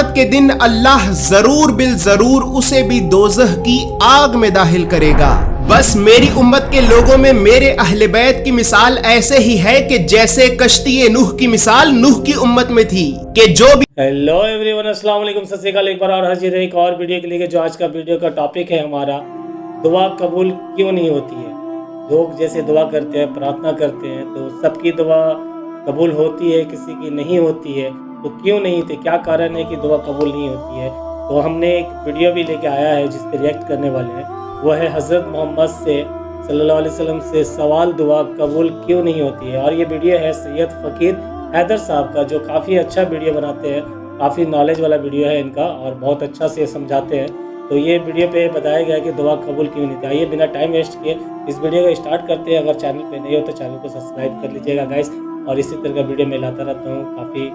قیامت کے دن اللہ ضرور بالضرور اسے بھی دوزخ کی آگ میں داخل کرے گا۔ بس میری امت کے لوگوں میں میرے اہل بیت کی مثال ایسے ہی ہے کہ جیسے کشتی نوح کی مثال نوح کی امت میں تھی کہ جو بھی ہیلو ایوری ون، السلام علیکم، ست سری اکال، ایک بار اور حاضر ہے ایک اور ویڈیو کے لیے۔ جو آج کا ویڈیو کا ٹاپک ہے ہمارا، دعا قبول کیوں نہیں ہوتی ہے۔ لوگ جیسے دعا کرتے ہیں، پرارتھنا کرتے ہیں، تو سب کی دعا قبول ہوتی ہے، کسی کی نہیں ہوتی ہے، تو کیوں نہیں تھے، کیا کارن ہے کہ دعا قبول نہیں ہوتی ہے۔ تو ہم نے ایک ویڈیو بھی لے کے آیا ہے جس پہ ریئیکٹ کرنے والے ہیں، وہ ہے حضرت محمد سے صلی اللہ علیہ وسلم سے سوال، دعا قبول کیوں نہیں ہوتی ہے۔ اور یہ ویڈیو ہے سید فقیر حیدر صاحب کا، جو کافی اچھا ویڈیو بناتے ہیں، کافی نالج والا ویڈیو ہے ان کا، اور بہت اچھا سے سمجھاتے ہیں۔ تو یہ ویڈیو پہ بتایا گیا کہ دعا قبول کیوں نہیں تھی۔ آئیے بنا ٹائم ویسٹ کیے اس ویڈیو کو اسٹارٹ کرتے ہیں۔ اگر چینل پہ نہیں ہو تو چینل کو سبسکرائب کر لیجیے گا گائز، اور اسی طرح کا ویڈیو میں لاتا رہتا ہوں، کافی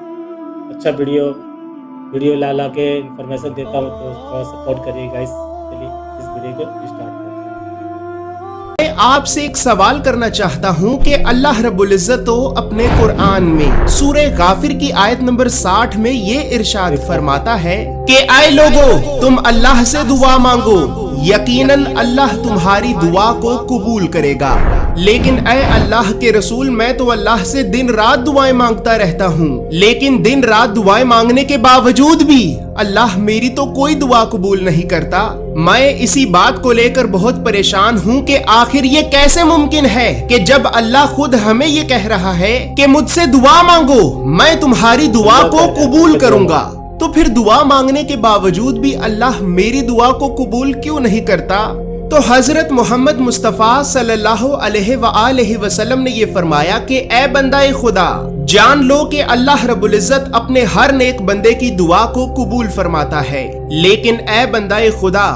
اچھا ویڈیو لا کے انفارمیشن دیتا ہوں، تو تھوڑا سپورٹ کریے گائز۔ چلیے اس ویڈیو کو اسٹارٹ کرتے ہیں۔ میں آپ سے ایک سوال کرنا چاہتا ہوں کہ اللہ رب العزت اپنے قرآن میں سورہ غافر کی آیت نمبر 60 میں یہ ارشاد فرماتا ہے کہ اے لوگو تم اللہ سے دعا مانگو، یقیناً اللہ تمہاری دعا کو قبول کرے گا۔ لیکن اے اللہ کے رسول، میں تو اللہ سے دن رات دعائیں مانگتا رہتا ہوں، لیکن دن رات دعائیں مانگنے کے باوجود بھی اللہ میری تو کوئی دعا قبول نہیں کرتا۔ میں اسی بات کو لے کر بہت پریشان ہوں کہ آخر یہ کیسے ممکن ہے کہ جب اللہ خود ہمیں یہ کہہ رہا ہے کہ مجھ سے دعا مانگو، میں تمہاری دعا کو قبول کروں گا، تو پھر دعا مانگنے کے باوجود بھی اللہ میری دعا کو قبول کیوں نہیں کرتا۔ تو حضرت محمد مصطفیٰ صلی اللہ علیہ وآلہ وسلم نے یہ فرمایا کہ اے بندہ خدا، جان لو کہ اللہ رب العزت اپنے ہر نیک بندے کی دعا کو قبول فرماتا ہے، لیکن اے بندہ خدا،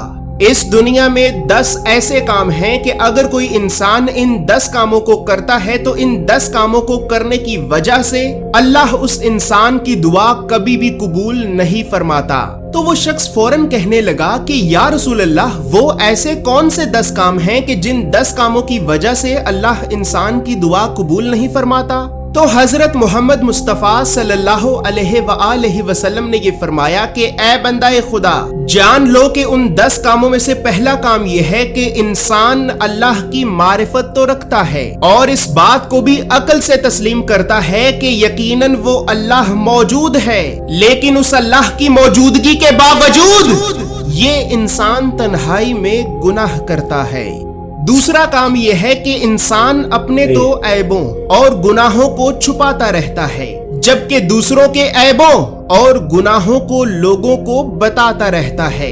اس دنیا میں 10 ایسے کام ہیں کہ اگر کوئی انسان ان 10 کاموں کو کرتا ہے تو ان 10 کاموں کو کرنے کی وجہ سے اللہ اس انسان کی دعا کبھی بھی قبول نہیں فرماتا۔ تو وہ شخص فوراً کہنے لگا کہ یا رسول اللہ، وہ ایسے کون سے 10 کام ہیں کہ جن 10 کاموں کی وجہ سے اللہ انسان کی دعا قبول نہیں فرماتا؟ تو حضرت محمد مصطفیٰ صلی اللہ علیہ وآلہ وسلم نے یہ فرمایا کہ اے بندہ خدا، جان لو کہ ان 10 کاموں میں سے پہلا کام یہ ہے کہ انسان اللہ کی معرفت تو رکھتا ہے اور اس بات کو بھی عقل سے تسلیم کرتا ہے کہ یقیناً وہ اللہ موجود ہے، لیکن اس اللہ کی موجودگی کے باوجود یہ انسان تنہائی میں گناہ کرتا ہے۔ دوسرا کام یہ ہے کہ انسان اپنے تو عیبوں اور گناہوں کو چھپاتا رہتا ہے، جبکہ دوسروں کے عیبوں اور گناہوں کو لوگوں کو بتاتا رہتا ہے۔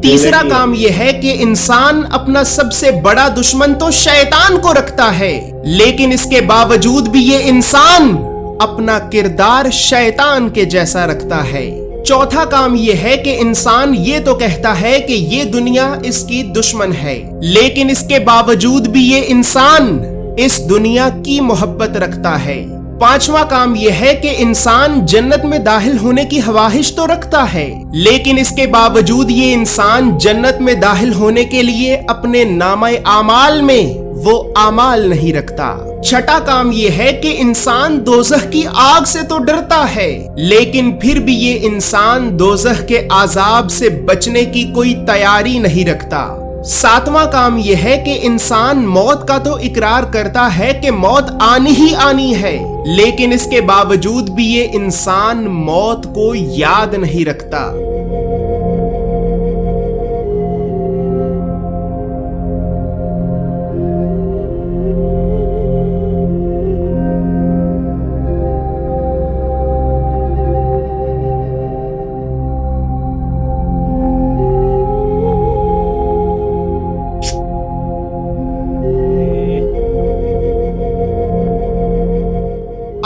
تیسرا کام یہ ہے کہ انسان اپنا سب سے بڑا دشمن تو شیطان کو رکھتا ہے، لیکن اس کے باوجود بھی یہ انسان اپنا کردار شیطان کے جیسا رکھتا ہے۔ چوتھا کام یہ ہے کہ انسان یہ تو کہتا ہے کہ یہ دنیا اس کی دشمن ہے، لیکن اس کے باوجود بھی یہ انسان اس دنیا کی محبت رکھتا ہے۔ پانچواں کام یہ ہے کہ انسان جنت میں داخل ہونے کی خواہش تو رکھتا ہے، لیکن اس کے باوجود یہ انسان جنت میں داخل ہونے کے لیے اپنے نامہ اعمال میں وہ اعمال نہیں رکھتا۔ چھٹا کام یہ ہے کہ انسان دوزخ کی آگ سے تو ڈرتا ہے، لیکن پھر بھی یہ انسان دوزخ کے عذاب سے بچنے کی کوئی تیاری نہیں رکھتا۔ ساتواں کام یہ ہے کہ انسان موت کا تو اقرار کرتا ہے کہ موت آنی ہی آنی ہے، لیکن اس کے باوجود بھی یہ انسان موت کو یاد نہیں رکھتا۔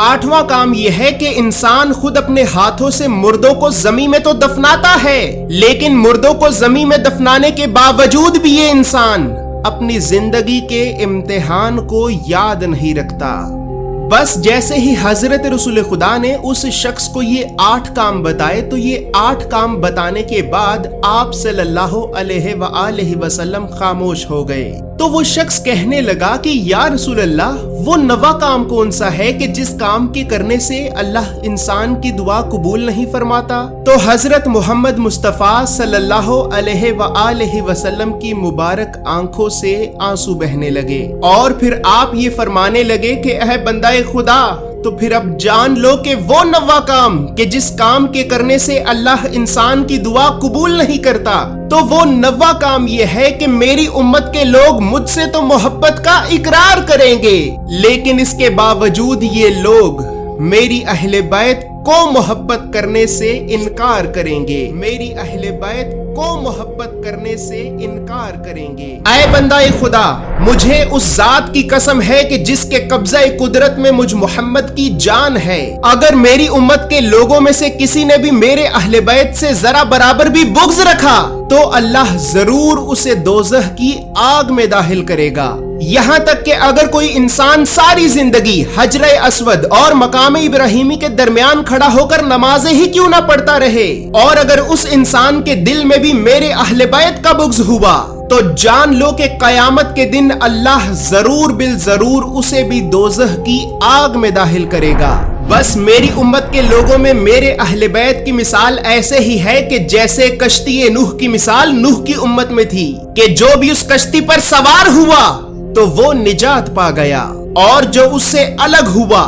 آٹھواں کام یہ ہے کہ انسان خود اپنے ہاتھوں سے مردوں کو زمین میں تو دفناتا ہے، لیکن مردوں کو زمین میں دفنانے کے باوجود بھی یہ انسان اپنی زندگی کے امتحان کو یاد نہیں رکھتا۔ بس جیسے ہی حضرت رسول خدا نے اس شخص کو یہ 8 کام بتائے، تو یہ 8 کام بتانے کے بعد آپ صلی اللہ علیہ وآلہ وسلم خاموش ہو گئے۔ تو वो शख्स कहने लगा कि या रसूल अल्लाह, वो नवा काम कौन सा है कि जिस काम के करने से अल्लाह इंसान की दुआ कबूल नहीं फरमाता? तो हजरत मोहम्मद मुस्तफ़ा सल्लल्लाहु अलैहि वसल्लम की मुबारक आंखों से आंसू बहने लगे और फिर आप ये फरमाने लगे कि अह बंदाए खुदा, तो फिर अब जान लो कि वो नवा काम कि जिस काम के करने से अल्लाह इंसान की दुआ कबूल नहीं करता, तो वो नवा काम ये है कि मेरी उम्मत के लोग मुझसे तो मोहब्बत का इकरार करेंगे, लेकिन इसके बावजूद ये लोग मेरी अहले बैत को मोहब्बत करने से इनकार करेंगे, मेरी अहले बैत को मोहब्बत करने से इनकार करेंगे। ऐ बंदाए खुदा, मुझे उस जात की कसम है कि जिसके कब्ज़े कुदरत में मुझ मोहम्मद की जान है, अगर मेरी उम्मत के लोगों में से किसी ने भी मेरे अहले बैत से जरा बराबर भी बुग़्ज़ रखा तो अल्लाह जरूर उसे दोज़ख की आग में दाखिल करेगा। यहाँ तक कि अगर कोई इंसान सारी जिंदगी हजर अस्वद और मकाम इब्राहिमी के दरमियान खड़ा होकर नमाजें ही क्यों ना पढ़ता रहे, और अगर उस इंसान के दिल में भी मेरे अहले बैत का बुग़्ज़ हुआ, तो जान लो कि कयामत के दिन अल्लाह जरूर बिल जरूर उसे भी दोज़ख की आग में दाखिल करेगा। बस मेरी उम्मत के लोगों में मेरे अहले बैत की मिसाल ऐसे ही है कि जैसे कश्ती नूह की मिसाल नूह की उम्मत में थी कि जो भी उस कश्ती पर सवार हुआ तो वो निजात पा गया, और जो उससे अलग हुआ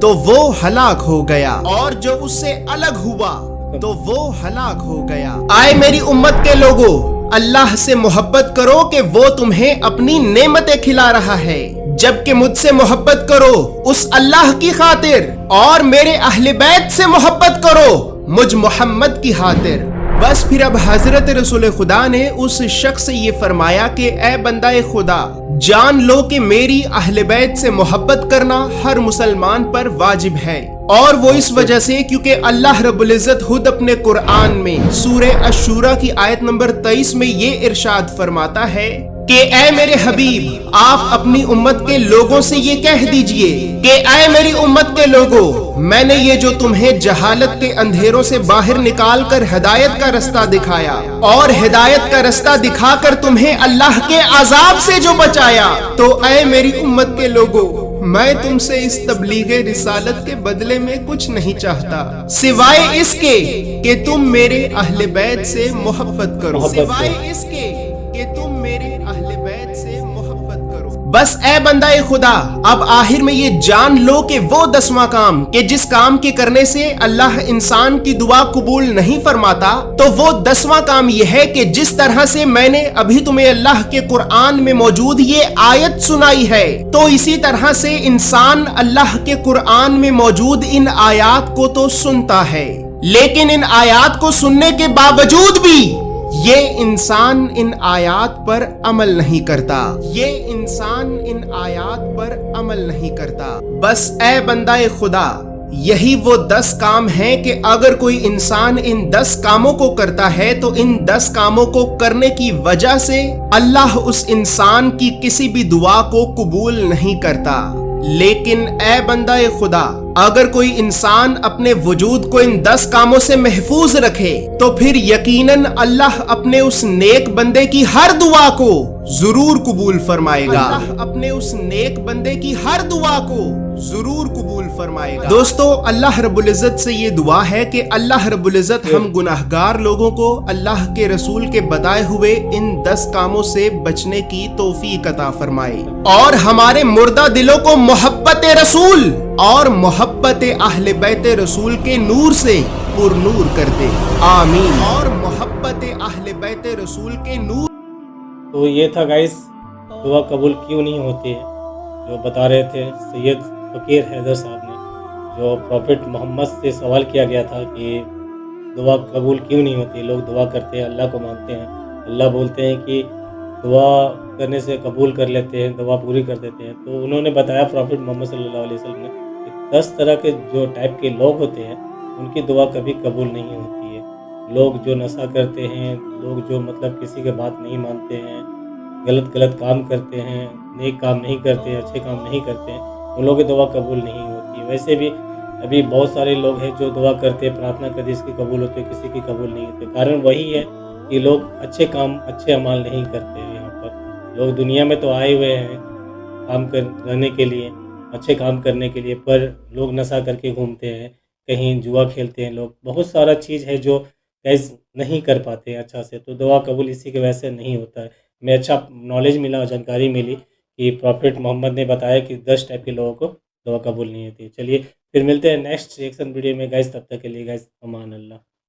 तो वो हलाक हो गया, और जो उससे अलग हुआ तो वो हलाक हो गया। आए मेरी उम्मत के लोगों, अल्लाह से मोहब्बत करो कि वो तुम्हें अपनी नेमतें खिला रहा है, जबकि मुझसे मोहब्बत करो उस अल्लाह की खातिर, और मेरे अहले बैत से मोहब्बत करो मुझ मोहम्मद की खातिर। बस फिर अब हजरत रसूल खुदा ने उस शख्स से ये फरमाया कि ए बंदाए खुदा, जान लो कि मेरी अहले बैत से मोहब्बत करना हर मुसलमान पर वाजिब है, और वो इस वजह से क्योंकि अल्लाह रब्बुल इज़्ज़त खुद अपने कुरान में सूरह अश-शूरा की आयत नंबर 23 में ये इरशाद फरमाता है कि ऐ मेरे हबीब, आप अपनी उम्मत के लोगों से ये कह दीजिए कि ऐ मेरी उम्मत के लोगों, मैंने ये जो तुम्हें जहालत के अंधेरों से बाहर निकाल कर हिदायत का रास्ता दिखाया और हिदायत का रास्ता दिखाकर तुम्हें अल्लाह के अजाब से जो बचाया, तो ऐ मेरी उम्मत के लोगों, मैं तुमसे इस तबलीगे रिसालत के बदले में कुछ नहीं चाहता सिवाय इसके कि तुम मेरे अहले बैत से मोहब्बत करो, सिवाय इसके कि तुम मेरे अहले बैत से मोहब्बत करो। बस ए बंदाए खुदा, अब आखिर में ये जान लो कि वो 10वां काम कि जिस काम के करने से अल्लाह इंसान की दुआ कबूल नहीं फरमाता, तो वो 10वां काम ये है कि जिस तरह से मैंने अभी तुम्हें अल्लाह के कुरान में मौजूद ये आयत सुनाई है, तो इसी तरह से इंसान अल्लाह के कुरान में मौजूद इन आयात को तो सुनता है, लेकिन इन आयात को सुनने के बावजूद भी ये इंसान इन आयात पर अमल नहीं करता, ये इंसान इन आयात पर अमल नहीं करता। बस ए बंदाए खुदा, यही वो 10 काम हैं कि अगर कोई इंसान इन 10 कामों को करता है तो इन 10 कामों को करने की वजह से अल्लाह उस इंसान की किसी भी दुआ को कबूल नहीं करता। लेकिन ए बंदाए खुदा, अगर कोई इंसान अपने वजूद को इन 10 कामों से महफूज रखे तो फिर यकीनन अल्लाह अपने उस नेक बंदे की हर दुआ को जरूर कबूल फरमाएगा, अल्लाह अपने उस नेक बंदे की हर दुआ को जरूर कबूल फरमाएगा। दोस्तों, अल्लाह रब्बुल इज़्ज़त से ये दुआ है कि अल्लाह रब्बुल इज़्ज़त हम गुनाहगार लोगों को अल्लाह के रसूल के बताए हुए इन 10 कामों से बचने की तौफीक अता फरमाए, और हमारे मुर्दा दिलों को मोहब्बत रसूल और मोहब्बत अहले बैत रसूल के नूर से पुरनूर कर दे, आमीन। और मोहब्बत अहले बैत रसूल के नूर। तो ये था गाइस, दुआ कबूल क्यों नहीं होती है, जो बता रहे थे सैयद फ़कीर हैदर साहब ने, जो प्रॉफिट मोहम्मद से सवाल किया गया था कि दुआ कबूल क्यों नहीं होती। लोग दुआ करते हैं, अल्लाह को मानते हैं, अल्लाह बोलते हैं कि दुआ करने से कबूल कर लेते हैं, दुआ पूरी कर देते हैं। तो उन्होंने बताया प्रॉफिट मोहम्मद सल्लल्लाहु अलैहि वसल्लम ने कि 10 तरह के जो टाइप के लोग होते हैं उनकी दुआ कभी कबूल नहीं होती है। लोग जो नशा करते हैं, लोग जो मतलब किसी के बात नहीं मानते हैं, गलत काम करते हैं, नेक काम नहीं करते हैं, अच्छे काम नहीं करते हैं, उन लोगों की दुआ कबूल नहीं होती। वैसे भी अभी बहुत सारे लोग हैं जो दुआ करते हैं, प्रार्थना करते, इसकी कबूल होती है, किसी की कबूल नहीं होती। कारण वही है कि लोग अच्छे काम, अच्छे अमाल नहीं करते हैं यहाँ पर। لوگ دنیا میں تو آئے ہوئے ہیں کام کرنے کے لیے، اچھے کام کرنے کے لیے، پر لوگ نشہ کر کے گھومتے ہیں، کہیں جوا کھیلتے ہیں، لوگ بہت سارا چیز ہے جو گیس نہیں کر پاتے ہیں اچھا سے، تو دعا قبول اسی کی وجہ سے نہیں ہوتا ہے۔ میں اچھا نالج ملا اور جانکاری ملی کہ پروفٹ محمد نے بتایا کہ 10 ٹائپ کے لوگوں کو دعا قبول نہیں ہوتی۔ چلیے پھر ملتے ہیں نیکسٹ ریئیکشن ویڈیو میں گائز، تب تک کے لیے گائز امان اللہ۔